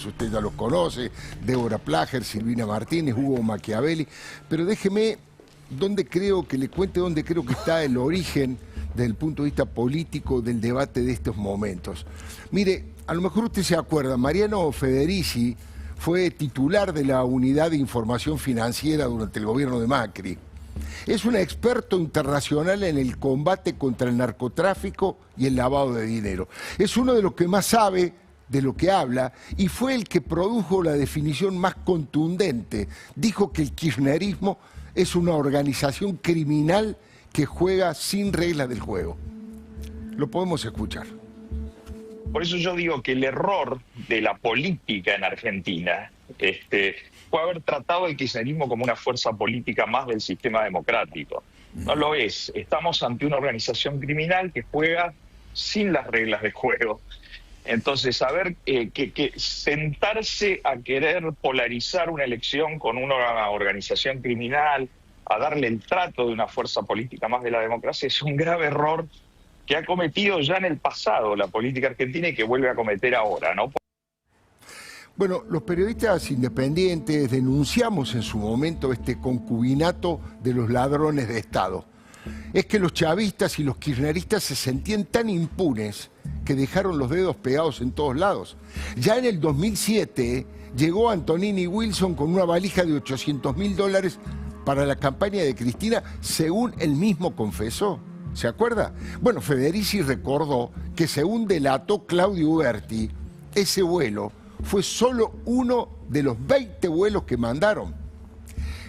Usted ya los conoce, Débora Plager, Silvina Martínez, Hugo Machiavelli, pero déjeme que le cuente dónde creo que está el origen desde el punto de vista político del debate de estos momentos. Mire, a lo mejor usted se acuerda, Mariano Federici fue titular de la Unidad de Información Financiera durante el gobierno de Macri. Es un experto internacional en el combate contra el narcotráfico y el lavado de dinero. Es uno de los que más sabe de lo que habla, y fue el que produjo la definición más contundente. Dijo que el kirchnerismo es una organización criminal que juega sin reglas del juego. Lo podemos escuchar. Por eso yo digo que el error de la política en Argentina fue haber tratado el kirchnerismo como una fuerza política más del sistema democrático. No lo es. Estamos ante una organización criminal que juega sin las reglas del juego. Entonces, saber que sentarse a querer polarizar una elección con una organización criminal, a darle el trato de una fuerza política más de la democracia, es un grave error que ha cometido ya en el pasado la política argentina y que vuelve a cometer ahora, ¿no? Bueno, los periodistas independientes denunciamos en su momento este concubinato de los ladrones de Estado. Es que los chavistas y los kirchneristas se sentían tan impunes que dejaron los dedos pegados en todos lados. Ya en el 2007 llegó Antonini Wilson con una valija de $800.000 para la campaña de Cristina, según él mismo confesó. ¿Se acuerda? Bueno, Federici recordó que según delató Claudio Uberti, ese vuelo fue solo uno de los 20 vuelos que mandaron.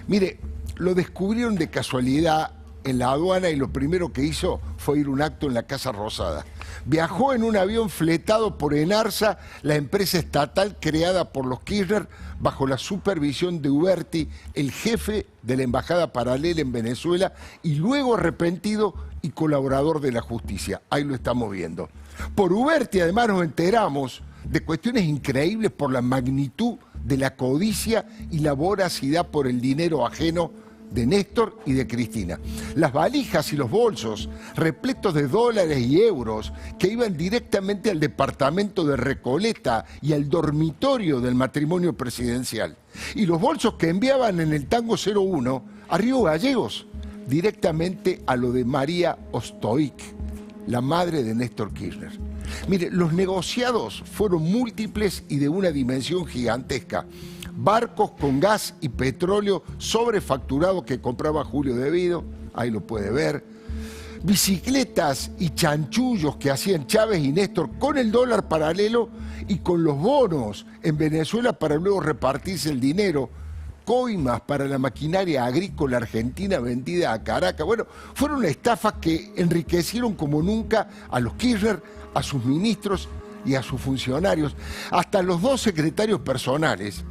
Mire, lo descubrieron de casualidad en la aduana y lo primero que hizo fue ir a un acto en la Casa Rosada. Viajó en un avión fletado por Enarsa, la empresa estatal creada por los Kirchner, bajo la supervisión de Uberti, el jefe de la embajada paralela en Venezuela, y luego arrepentido y colaborador de la justicia. Ahí lo estamos viendo. Por Uberti, además, nos enteramos de cuestiones increíbles por la magnitud de la codicia y la voracidad por el dinero ajeno de Néstor y de Cristina. Las valijas y los bolsos repletos de dólares y euros que iban directamente al departamento de Recoleta y al dormitorio del matrimonio presidencial. Y los bolsos que enviaban en el Tango 01 a Río Gallegos, directamente a lo de María Ostoic, la madre de Néstor Kirchner. Mire, los negociados fueron múltiples y de una dimensión gigantesca. Barcos con gas y petróleo sobrefacturados que compraba Julio Devido, ahí lo puede ver. Bicicletas y chanchullos que hacían Chávez y Néstor con el dólar paralelo y con los bonos en Venezuela para luego repartirse el dinero. Coimas para la maquinaria agrícola argentina vendida a Caracas. Bueno, fueron estafas que enriquecieron como nunca a los Kirchner, a sus ministros y a sus funcionarios. Hasta los dos secretarios personales,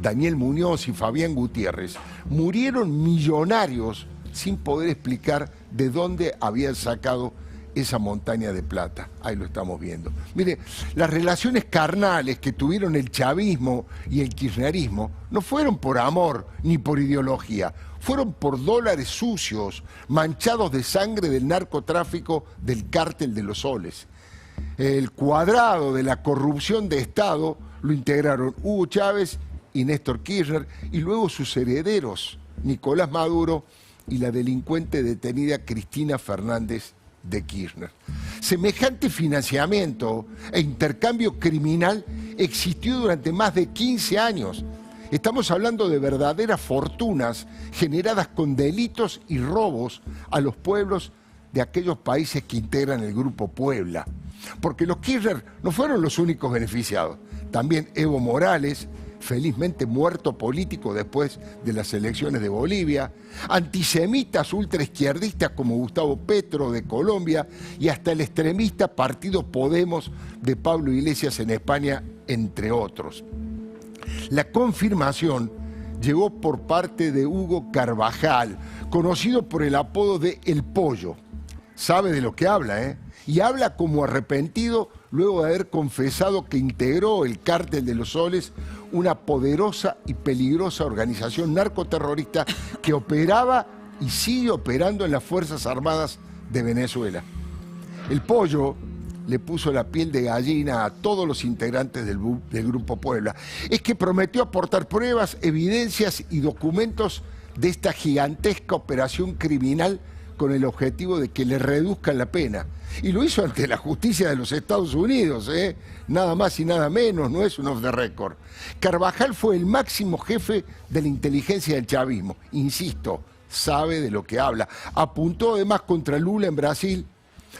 Daniel Muñoz y Fabián Gutiérrez, murieron millonarios sin poder explicar de dónde habían sacado esa montaña de plata. Ahí lo estamos viendo. Mire, las relaciones carnales que tuvieron el chavismo y el kirchnerismo no fueron por amor ni por ideología, fueron por dólares sucios, manchados de sangre del narcotráfico del cártel de los soles. El cuadrado de la corrupción de Estado lo integraron Hugo Chávez y Néstor Kirchner, y luego sus herederos, Nicolás Maduro y la delincuente detenida Cristina Fernández de Kirchner. Semejante financiamiento e intercambio criminal existió durante más de 15 años. Estamos hablando de verdaderas fortunas generadas con delitos y robos a los pueblos de aquellos países que integran el Grupo Puebla. Porque los Kirchner no fueron los únicos beneficiados. También Evo Morales, felizmente muerto político después de las elecciones de Bolivia, antisemitas ultraizquierdistas como Gustavo Petro de Colombia y hasta el extremista Partido Podemos de Pablo Iglesias en España, entre otros. La confirmación llegó por parte de Hugo Carvajal, conocido por el apodo de El Pollo. Sabe de lo que habla, ¿eh? Y habla como arrepentido luego de haber confesado que integró el Cártel de los Soles, una poderosa y peligrosa organización narcoterrorista que operaba y sigue operando en las Fuerzas Armadas de Venezuela. El Pollo le puso la piel de gallina a todos los integrantes del Grupo Puebla. Es que prometió aportar pruebas, evidencias y documentos de esta gigantesca operación criminal con el objetivo de que le reduzcan la pena. Y lo hizo ante la justicia de los Estados Unidos, nada más y nada menos, no es un off the record. Carvajal fue el máximo jefe de la inteligencia del chavismo, insisto, sabe de lo que habla. Apuntó además contra Lula en Brasil,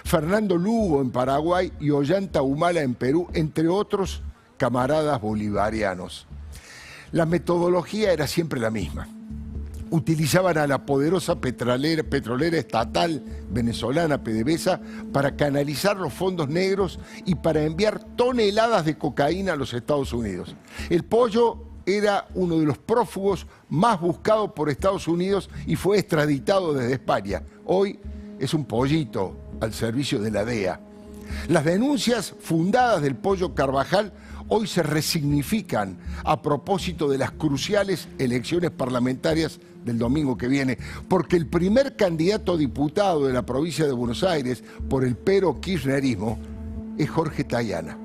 Fernando Lugo en Paraguay y Ollanta Humala en Perú, entre otros camaradas bolivarianos. La metodología era siempre la misma. Utilizaban a la poderosa petrolera estatal venezolana PDVSA para canalizar los fondos negros y para enviar toneladas de cocaína a los Estados Unidos. El Pollo era uno de los prófugos más buscados por Estados Unidos y fue extraditado desde España. Hoy es un pollito al servicio de la DEA. Las denuncias fundadas del Pollo Carvajal hoy se resignifican a propósito de las cruciales elecciones parlamentarias del domingo que viene, porque el primer candidato a diputado de la provincia de Buenos Aires por el pero-kirchnerismo es Jorge Tayana.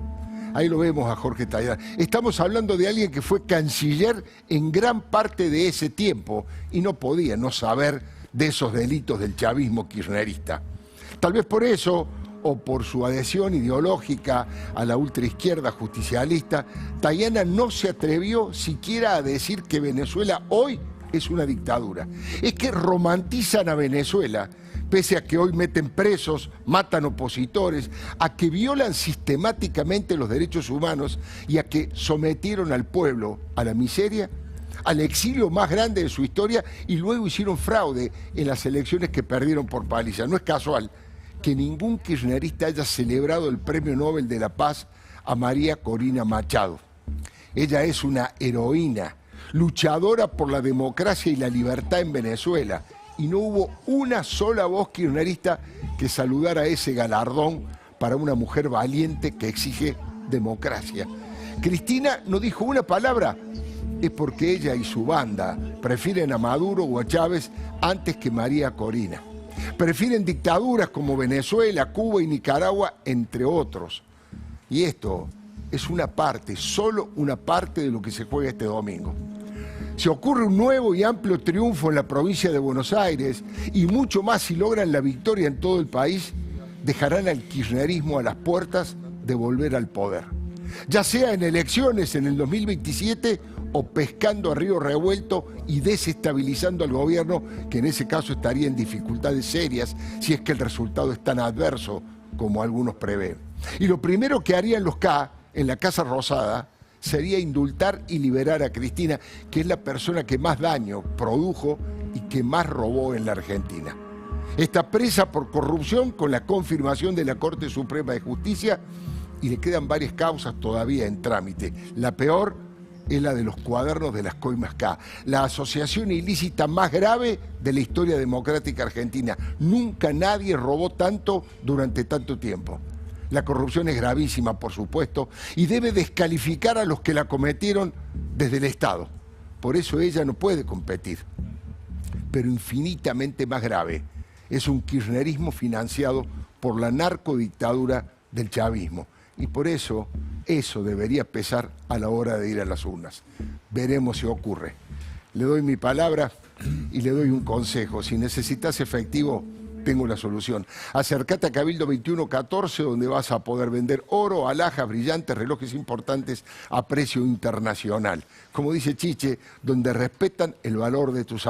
Ahí lo vemos a Jorge Tayana. Estamos hablando de alguien que fue canciller en gran parte de ese tiempo y no podía no saber de esos delitos del chavismo kirchnerista. Tal vez por eso, o por su adhesión ideológica a la ultraizquierda justicialista, Tayana no se atrevió siquiera a decir que Venezuela hoy es una dictadura. Es que romantizan a Venezuela, pese a que hoy meten presos, matan opositores, a que violan sistemáticamente los derechos humanos y a que sometieron al pueblo a la miseria, al exilio más grande de su historia y luego hicieron fraude en las elecciones que perdieron por paliza. No es casual que ningún kirchnerista haya celebrado el Premio Nobel de la Paz a María Corina Machado. Ella es una heroína, luchadora por la democracia y la libertad en Venezuela, y no hubo una sola voz kirchnerista que saludara ese galardón para una mujer valiente que exige democracia. Cristina no dijo una palabra, es porque ella y su banda prefieren a Maduro o a Chávez antes que María Corina. Prefieren dictaduras como Venezuela, Cuba y Nicaragua, entre otros. Y esto es una parte, solo una parte de lo que se juega este domingo. Si ocurre un nuevo y amplio triunfo en la provincia de Buenos Aires y mucho más si logran la victoria en todo el país, dejarán al kirchnerismo a las puertas de volver al poder. Ya sea en elecciones en el 2027 o pescando a río revuelto y desestabilizando al gobierno, que en ese caso estaría en dificultades serias si es que el resultado es tan adverso como algunos prevén. Y lo primero que harían los K en la Casa Rosada sería indultar y liberar a Cristina, que es la persona que más daño produjo y que más robó en la Argentina. Está presa por corrupción con la confirmación de la Corte Suprema de Justicia y le quedan varias causas todavía en trámite. La peor es la de los cuadernos de las coimas K, la asociación ilícita más grave de la historia democrática argentina. Nunca nadie robó tanto durante tanto tiempo. La corrupción es gravísima, por supuesto, y debe descalificar a los que la cometieron desde el Estado. Por eso ella no puede competir. Pero infinitamente más grave es un kirchnerismo financiado por la narcodictadura del chavismo. Y por eso debería pesar a la hora de ir a las urnas. Veremos si ocurre. Le doy mi palabra y le doy un consejo. Si necesitas efectivo, tengo la solución. Acércate a Cabildo 2114, donde vas a poder vender oro, alhajas, brillantes, relojes importantes a precio internacional. Como dice Chiche, donde respetan el valor de tus